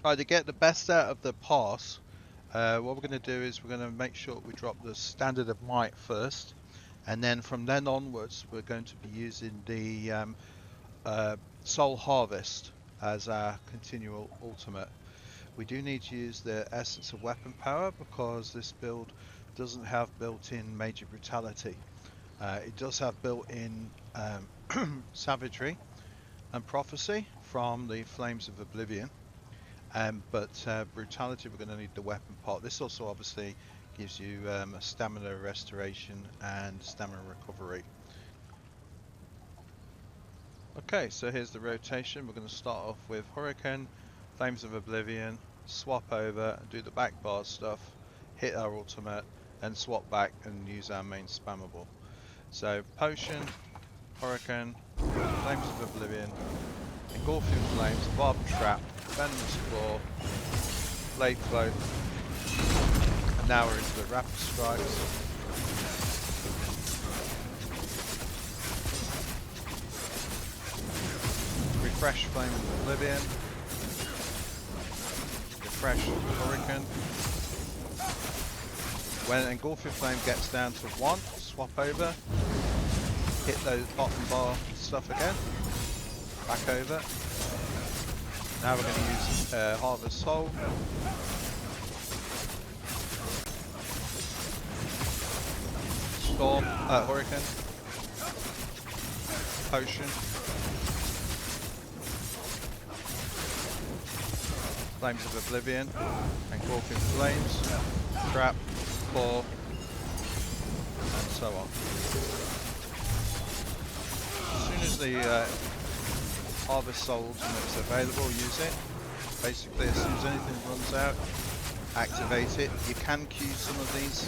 Right, to get the best out of the Parse, what we're going to do is we're going to make sure we drop the standard of might first, and then from then onwards we're going to be using the soul harvest as our continual ultimate. We do need to use the essence of weapon power because this build doesn't have built-in major brutality. It does have built-in savagery and prophecy from the Flames of Oblivion. But brutality, we're going to need the weapon part. This also obviously gives you a stamina restoration and stamina recovery. Okay, so here's the rotation. We're going to start off with Hurricane, Flames of Oblivion, swap over, do the back bar stuff, hit our ultimate, and swap back and use our main spammable. So Potion, Hurricane, Flames of Oblivion, Engulfing Flames, Barb Trap, Venomous Claw, Blade Float, and now we're into the Rapid Strikes. Refresh Flame of Oblivion, Refresh Hurricane. When Engulfing Flame gets down to 1, swap over, hit those bottom bar stuff again, back over. Now we're going to use Harvest Soul. Storm, Hurricane, Potion, Flames of Oblivion, Engulfing Flames, Trap, Claw, and so on. As soon as the Harvest Soul ultimate is available, use it. Basically, as soon as anything runs out, activate it. You can queue some of these.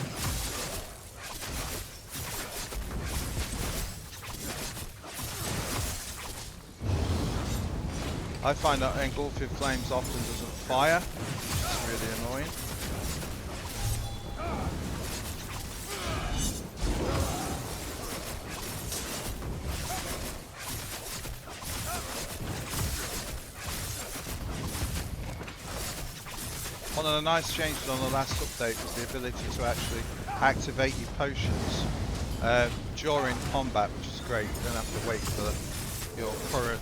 I find that Engulfing Flames often doesn't fire, which is really annoying. One of the nice changes on the last update was the ability to actually activate your potions during combat, which is great. You don't have to wait for your current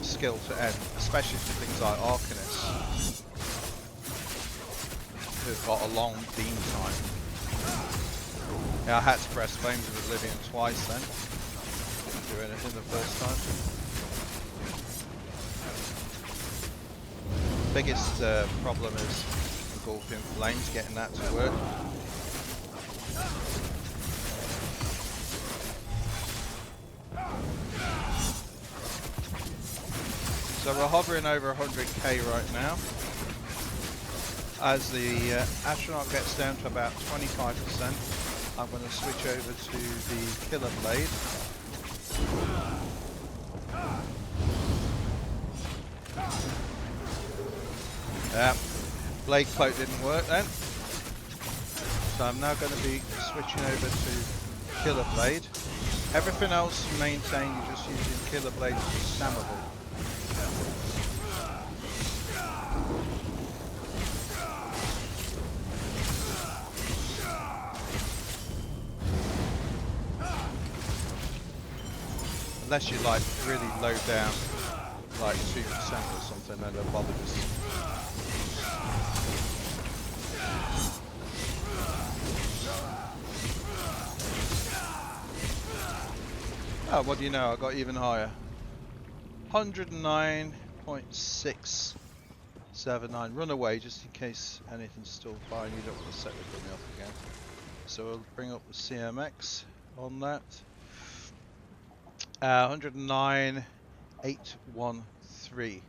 skill to end, especially for things like Arcanists, who've got a long beam time. Yeah, I had to press Flames of Oblivion twice then. Didn't do anything the first time. Biggest problem is Engulfing Flames, getting that to work. So we're hovering over 100k right now. As the astronaut gets down to about 25%, I'm going to switch over to the Killer Blade. Yeah, Blade Cloak didn't work then. So I'm now going to be switching over to Killer Blade. Everything else you maintain, you're just using Killer Blade as a spammable. Unless you like really low down, like 2% or something, then they'll bother just. Oh, what do you know? I got even higher. 109.679. Run away just in case anything's still fine. You don't want to set the dummy off again. So we'll bring up the CMX on that. 109.813.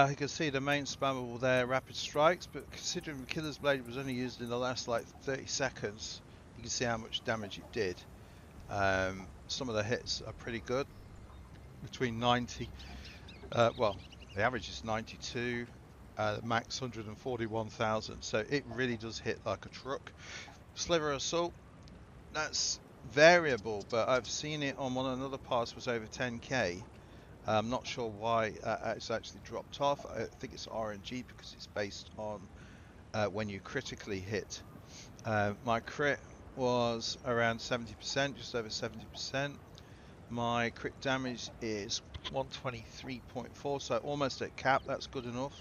You can see the main spammable there, Rapid Strikes, but considering the Killer's Blade was only used in the last like 30 seconds, you can see how much damage it did. Some of the hits are pretty good, between 90, well, the average is 92, max 141,000, so it really does hit like a truck. Sliver Assault, that's variable, but I've seen it on another pass was over 10k, I'm not sure why it's actually dropped off. I think it's RNG because it's based on when you critically hit. My crit was around 70%, just over 70%. My crit damage is 123.4, so almost at cap. That's good enough.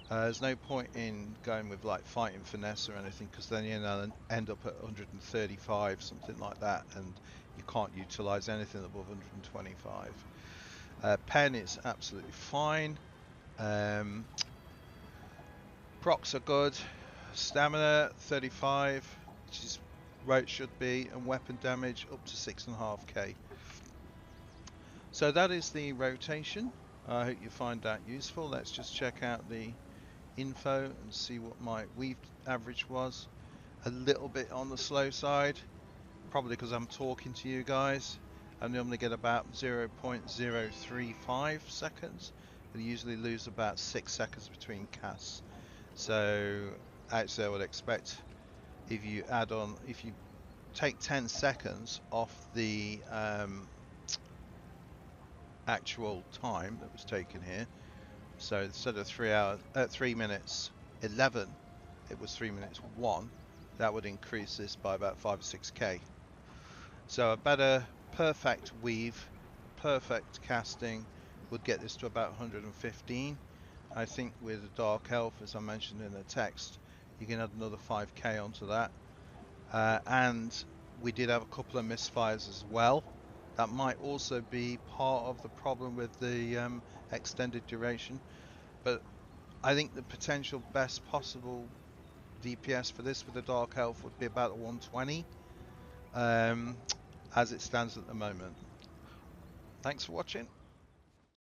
There's no point in going with like fighting finesse or anything because then you know end up at 135, something like that, and you can't utilize anything above 125. Pen is absolutely fine. Procs are good. Stamina 35, which is where it should be, and weapon damage up to 6.5k. So that is the rotation. I hope you find that useful. Let's just check out the info and see what my weave average was. A little bit on the slow side, probably because I'm talking to you guys. I normally get about 0.035 seconds, and usually lose about 6 seconds between casts. So actually I would expect if you take 10 seconds off the actual time that was taken here, so instead of 3 minutes 11, it was 3 minutes 1, that would increase this by about 5 or 6k. So a better perfect weave, perfect casting would get this to about 115. I think with the Dark Elf, as I mentioned in the text, you can add another 5k onto that. And we did have a couple of misfires as well. That might also be part of the problem with the extended duration. But I think the potential best possible DPS for this with the Dark Elf would be about 120 as it stands at the moment. Thanks for watching.